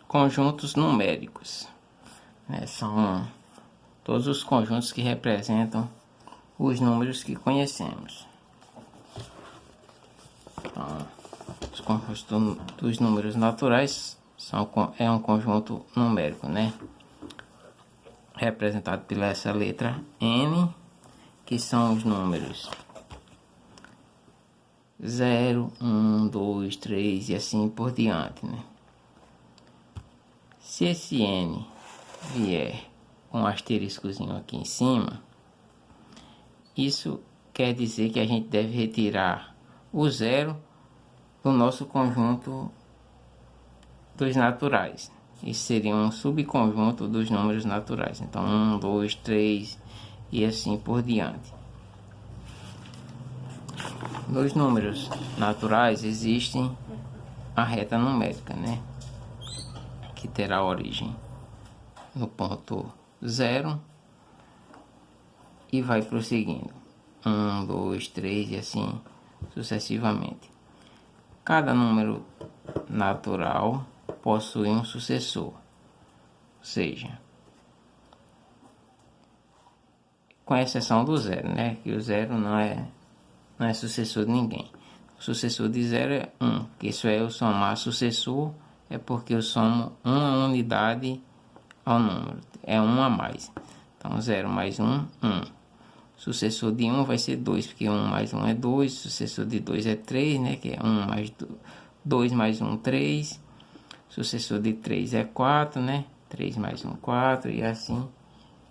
conjuntos numéricos, né? São todos os conjuntos que representam os números que conhecemos. Então, os conjuntos dos números naturais é um conjunto numérico, né? Representado pela essa letra N, que são os números 0, 1, 2, 3 e assim por diante, né? Se esse N vier com um asteriscozinho aqui em cima, isso quer dizer que a gente deve retirar o zero do nosso conjunto dos naturais. Isso seria um subconjunto dos números naturais. Então 1, 2, 3 e assim por diante. Nos números naturais existe a reta numérica, né? Que terá origem no ponto 0 e vai prosseguindo 1, 2, 3 e assim sucessivamente. Cada número natural possui um sucessor, ou seja, com exceção do zero, né? Que o zero não é sucessor de ninguém. O sucessor de zero é 1, que isso é eu somar sucessor, é porque eu somo uma unidade ao número, é 1 a mais. Então 0 mais 1, 1. Sucessor de 1 vai ser 2, porque 1 mais 1 é 2. Sucessor de 2 é 3, né? Que é 1 mais 2 mais 1, 3. Sucessor de 3 é 4, né? 3 mais 1, 4 e assim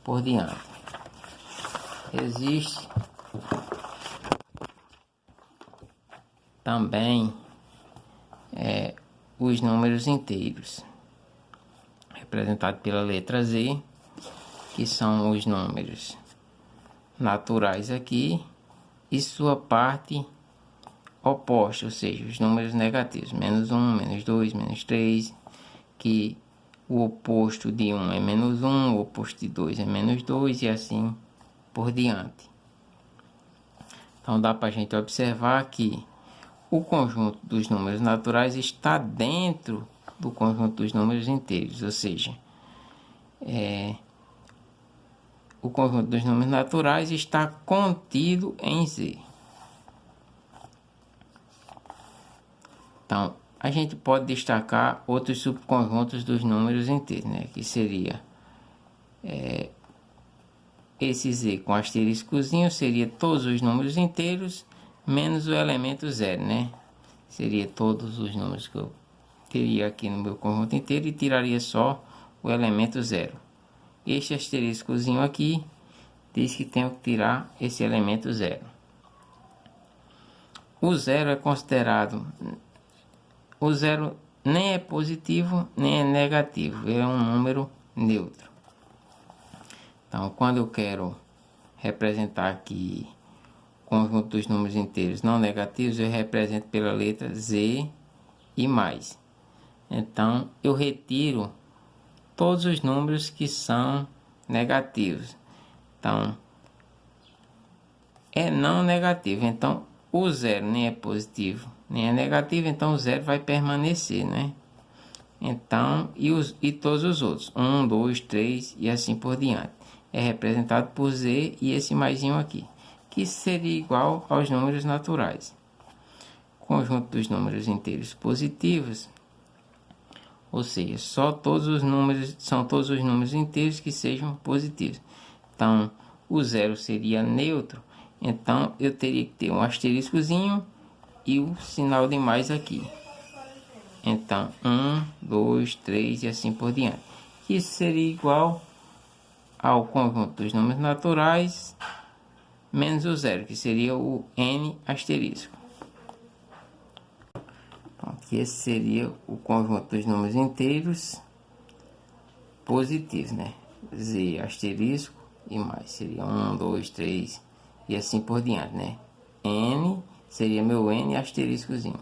por diante. Existe também os números inteiros, representados pela letra Z, que são os números naturais aqui e sua parte oposta, ou seja, os números negativos, menos 1, menos 2, menos 3, que o oposto de 1 é menos 1, o oposto de 2 é menos 2 e assim por diante. Então dá para a gente observar que o conjunto dos números naturais está dentro do conjunto dos números inteiros, ou seja, o conjunto dos números naturais está contido em Z. Então, a gente pode destacar outros subconjuntos dos números inteiros, né? Que seria esse Z com asteriscozinho, seria todos os números inteiros menos o elemento zero, né? Seria todos os números que eu teria aqui no meu conjunto inteiro e tiraria só o elemento zero. Este asteriscozinho aqui diz que tenho que tirar esse elemento zero. O zero é considerado... O zero nem é positivo nem é negativo, ele é um número neutro. Então, quando eu quero representar aqui o conjunto dos números inteiros não negativos, eu represento pela letra Z e mais. Então, eu retiro todos os números que são negativos. Então, é não negativo. Então, o zero nem é positivo nem é negativo, então o zero vai permanecer, né? Então, e todos os outros, 1, 2, 3 e assim por diante, é representado por Z e esse maisinho aqui, que seria igual aos números naturais. Conjunto dos números inteiros positivos, ou seja, são todos os números inteiros que sejam positivos. Então, o zero seria neutro, então eu teria que ter um asteriscozinho e o sinal de mais aqui. Então, 1, 2, 3 e assim por diante. Isso seria igual ao conjunto dos números naturais menos o zero, que seria o N asterisco. Então, aqui esse seria o conjunto dos números inteiros positivos, né? Z asterisco e mais. Seria 1, 2, 3 e assim por diante, né? N seria meu N asteriscozinho.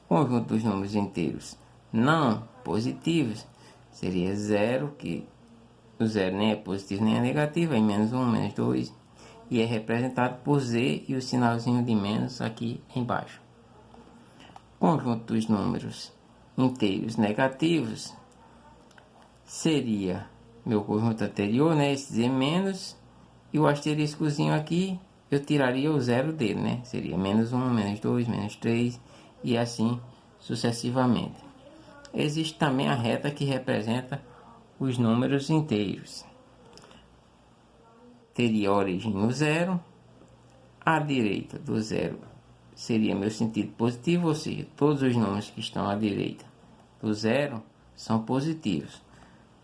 Conjunto dos números inteiros não positivos seria 0, que o zero nem é positivo nem é negativo, aí menos 1, menos 2, e é representado por Z e o sinalzinho de menos aqui embaixo. Conjunto dos números inteiros negativos, seria meu conjunto anterior, né? Esse Z menos, e o asteriscozinho aqui, eu tiraria o zero dele, né? Seria menos 1, menos 2, menos 3, e assim sucessivamente. Existe também a reta que representa os números inteiros. Teria origem no zero, à direita do zero seria meu sentido positivo, ou seja, todos os números que estão à direita do zero são positivos.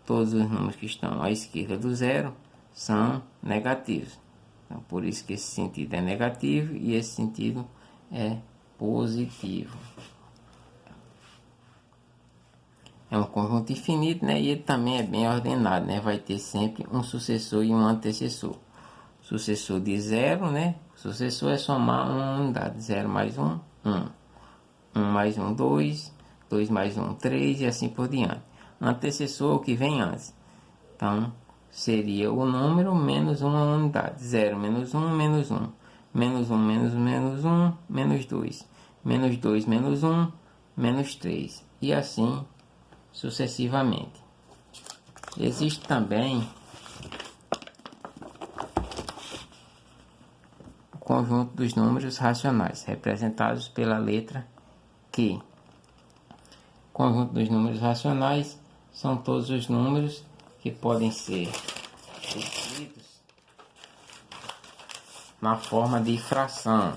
Todos os números que estão à esquerda do zero são negativos. Então, por isso que esse sentido é negativo e esse sentido é positivo. É um conjunto infinito, né? E ele também é bem ordenado, né? Vai ter sempre um sucessor e um antecessor. Sucessor de zero, né? Sucessor é somar uma unidade. 0 mais 1, 1. 1 mais 1, 2. 2 mais 1, 3 e assim por diante. Antecessor, o que vem antes. Então, seria o número menos uma unidade. 0 menos 1, menos 1. Menos 1, menos 1, menos 1, menos 2. Menos 2, menos 1, menos 3. E assim sucessivamente. Existe também o conjunto dos números racionais, representados pela letra Q. O conjunto dos números racionais são todos os números que podem ser escritos na forma de fração.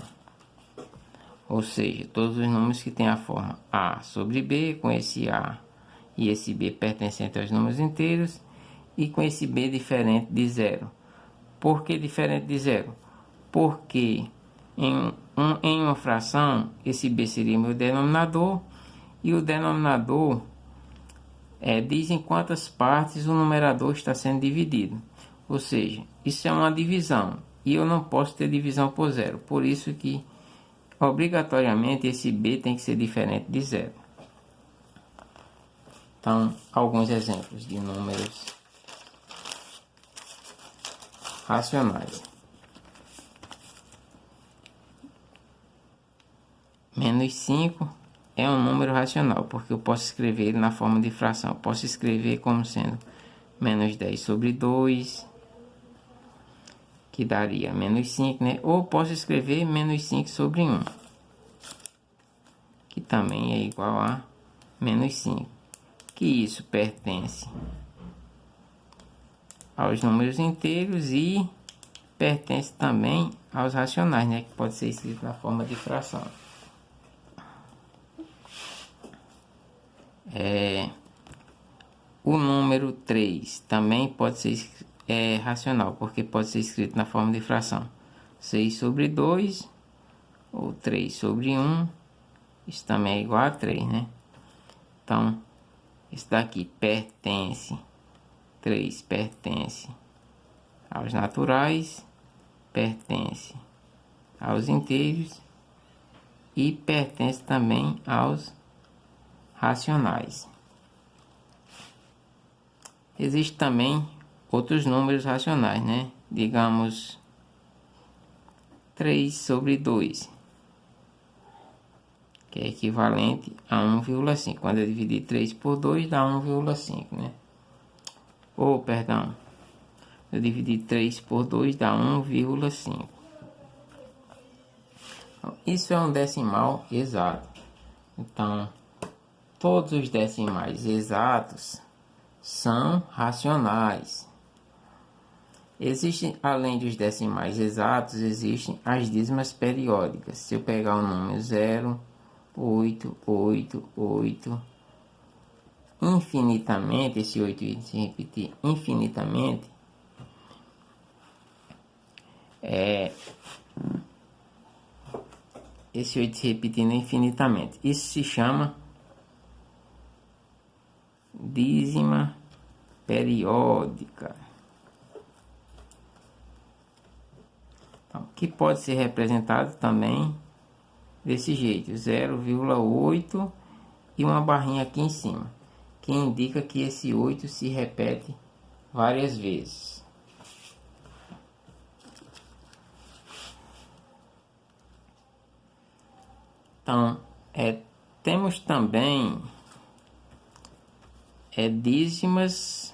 Ou seja, todos os números que têm a forma A sobre B, com esse A e esse B pertencente aos números inteiros, e com esse B diferente de zero. Por que diferente de zero? Porque em uma fração, esse B seria meu denominador, e o denominador diz em quantas partes o numerador está sendo dividido. Ou seja, isso é uma divisão, e eu não posso ter divisão por zero. Por isso que, obrigatoriamente, esse B tem que ser diferente de zero. Então, alguns exemplos de números racionais. Menos 5 é um número racional, porque eu posso escrever ele na forma de fração. Eu posso escrever como sendo menos 10 sobre 2, que daria menos 5, né? Ou posso escrever menos 5 sobre 1, que também é igual a menos 5. Que isso pertence aos números inteiros e pertence também aos racionais, né? Que pode ser escrito na forma de fração. O número 3 também pode ser racional, porque pode ser escrito na forma de fração. 6 sobre 2 ou 3 sobre 1, isso também é igual a 3, né? Então, isso daqui pertence, 3 pertence aos naturais, pertence aos inteiros e pertence também aos racionais. Existem também outros números racionais, né? Digamos 3 sobre 2, que é equivalente a 1,5. Quando eu dividir 3 por 2 dá 1,5, né? Ou, perdão, eu dividir 3 por 2 dá 1,5. Isso é um decimal exato. Então, todos os decimais exatos são racionais. Existem, além dos decimais exatos, existem as dízimas periódicas. Se eu pegar o número 0, 8, 8, 8, infinitamente, esse 8 se repetir infinitamente, esse 8 se repetindo infinitamente, isso se chama dízima periódica. Então, que pode ser representado também desse jeito, 0,8 e uma barrinha aqui em cima, que indica que esse 8 se repete várias vezes. Então, temos também dízimas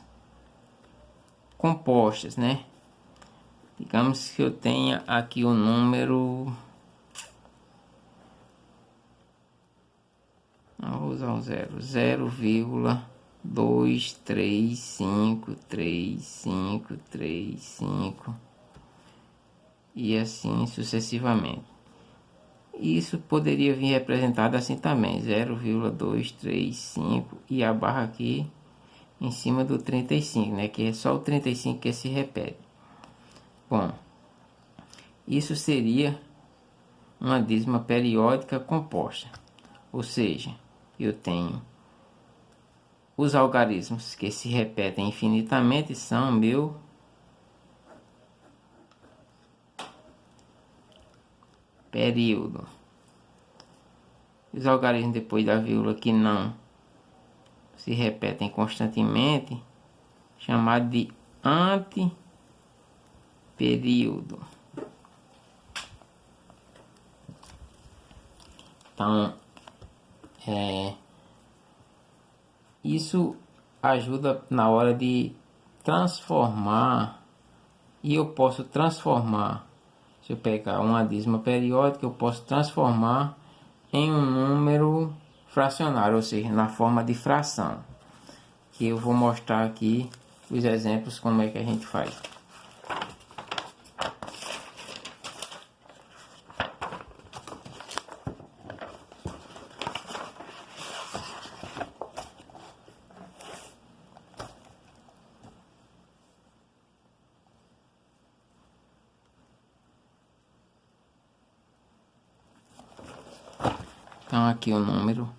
compostas, né? Digamos que eu tenha aqui o número, não vou usar um zero, 0,2353535 e assim sucessivamente. Isso poderia vir representado assim também, 0,235 e a barra aqui em cima do 35, né? Que é só o 35 que se repete. Bom, isso seria uma dízima periódica composta, ou seja, eu tenho os algarismos que se repetem infinitamente são meu período. Os algarismos depois da vírgula que não se repetem constantemente, chamado de antiperíodo. Então, isso ajuda na hora de transformar, e eu posso transformar, se eu pegar uma dízima periódica, eu posso transformar em um número fracionário, ou seja, na forma de fração, que eu vou mostrar aqui os exemplos como é que a gente faz. Então aqui o número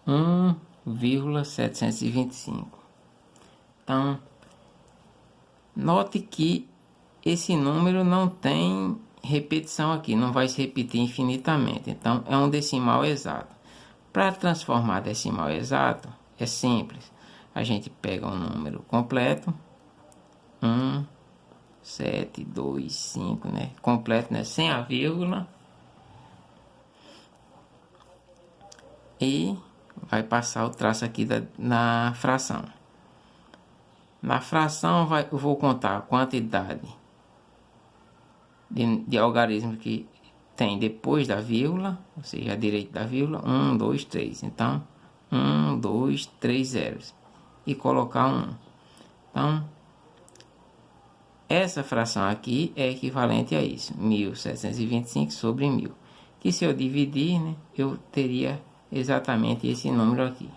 1,725. Então, note que esse número não tem repetição aqui, não vai se repetir infinitamente. Então, é um decimal exato. Para transformar decimal exato, é simples. A gente pega um número completo, 1725, né? Completo, né? Sem a vírgula. E vai passar o traço aqui na fração. Na fração eu vou contar a quantidade de algarismos que tem depois da vírgula, ou seja, à direita da vírgula, 1, 2, 3. Então, 1, 2, 3 zeros. E colocar 1. Então, essa fração aqui é equivalente a isso, 1725 sobre 1000. Que se eu dividir, né, eu teria exatamente esse número aqui.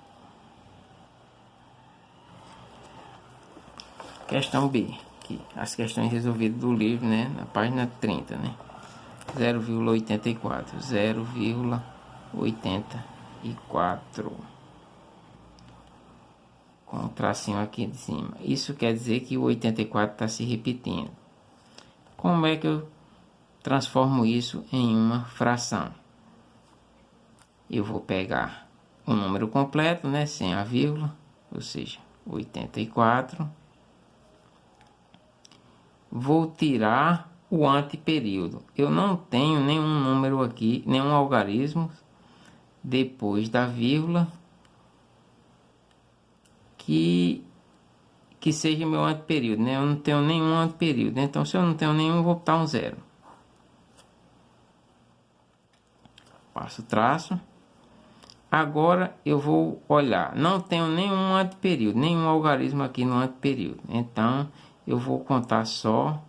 Questão B, aqui, as questões resolvidas do livro, né, na página 30, né? 0,84, 0,84. Com um tracinho aqui de cima. Isso quer dizer que o 84 está se repetindo. Como é que eu transformo isso em uma fração? Eu vou pegar o número completo, né, sem a vírgula, ou seja, 84. Vou tirar o antiperíodo. Eu não tenho nenhum número aqui, nenhum algarismo depois da vírgula que seja meu antiperíodo, né? Eu não tenho nenhum antiperíodo. Então, se eu não tenho nenhum, vou botar um zero. Passo o traço. Agora eu vou olhar. Não tenho nenhum antiperíodo, nenhum algarismo aqui no antiperíodo. Então, eu vou contar só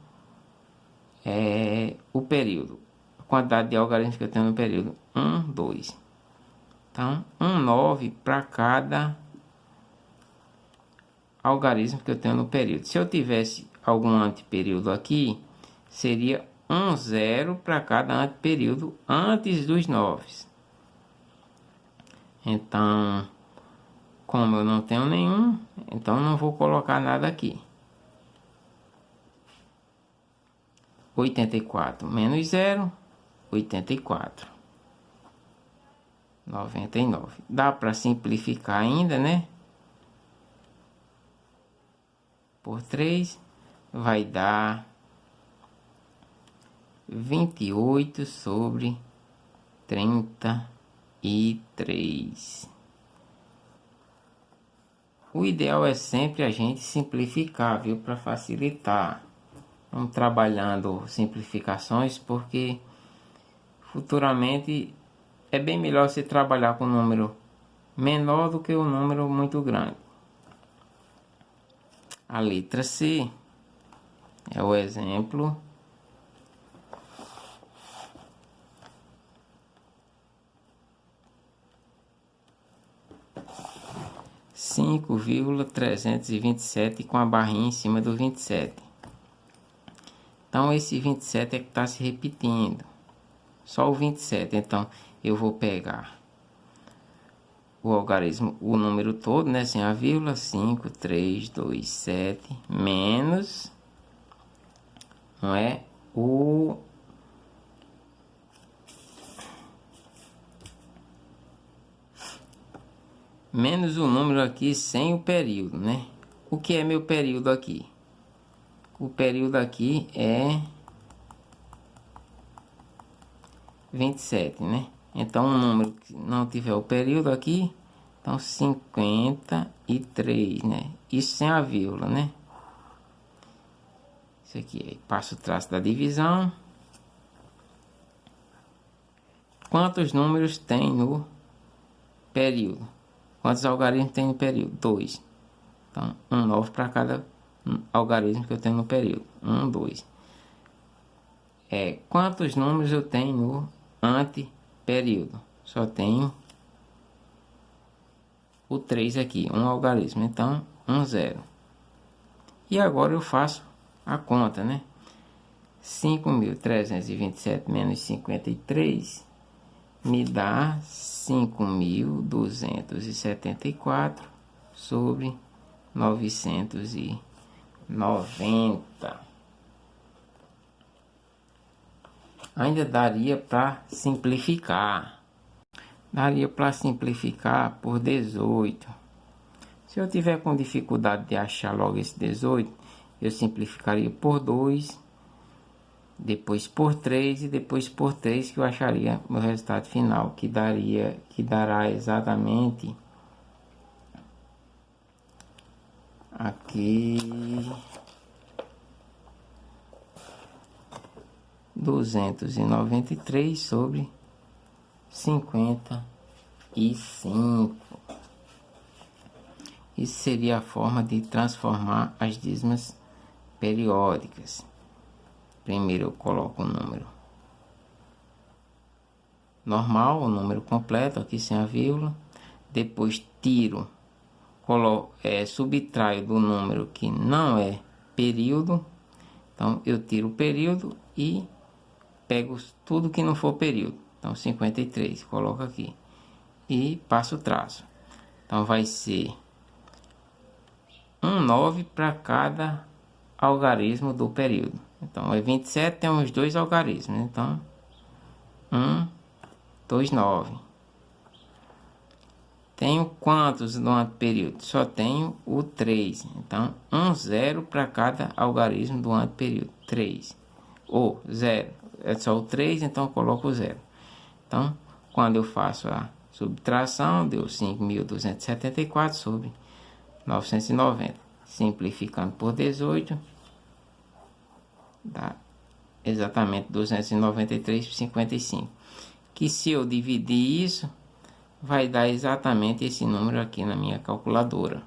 o período. A quantidade de algarismos que eu tenho no período. 1, 2. Então, 9 para cada algarismo que eu tenho no período. Se eu tivesse algum antiperíodo aqui, seria 0 para cada antiperíodo antes dos 9. Então, como eu não tenho nenhum, então não vou colocar nada aqui. 84 menos 0, 84. 99. Dá para simplificar ainda, né? Por 3 vai dar 28 sobre 33. O ideal é sempre a gente simplificar, viu? Para facilitar. Vamos trabalhando simplificações, porque futuramente é bem melhor você trabalhar com um número menor do que um número muito grande. A letra C é o exemplo. Cinco vírgula 327 com a barrinha em cima do 27. Então esse 27 é que está se repetindo. Só o 27. Então eu vou pegar o algarismo, o número todo, né, sem a vírgula, 5, 3, 2, 7, menos, não é, menos o número aqui sem o período, né? O que é meu período aqui? O período aqui é 27, né? Então, um número que não tiver o período aqui, então 53, né? Isso sem a vírgula, né? Isso aqui, aí passa o traço da divisão. Quantos números tem no período? Quantos algarismos tem no período? 2. Então, 9 para cada algarismo que eu tenho no período. 2. Quantos números eu tenho no anteperíodo? Só tenho o 3 aqui, um algarismo. Então, 0. E agora eu faço a conta, né? 5.327 menos 53 me dá 5.274 sobre 990. Ainda daria para simplificar. Daria para simplificar por 18. Se eu tiver com dificuldade de achar logo esse 18, eu simplificaria por 2, depois por 3 e depois por 3, que eu acharia o meu resultado final, que dará exatamente aqui 293 sobre 55. Isso seria a forma de transformar as dízimas periódicas. Primeiro eu coloco o número normal, o número completo, aqui sem a vírgula. Depois tiro, subtraio do número que não é período. Então eu tiro o período e pego tudo que não for período. Então 53, coloco aqui. E passo o traço. Então vai ser 9 para cada algarismo do período. Então é 27, tem os dois algarismos. Então 2, 9. Tenho quantos no período? Só tenho o 3. Então 0 para cada algarismo do período. 3. Ou 0. É só o 3, então eu coloco o 0. Então, quando eu faço a subtração, deu 5.274 sobre 990. Simplificando por 18, dá exatamente 293 por 55. Que se eu dividir isso, vai dar exatamente esse número aqui na minha calculadora.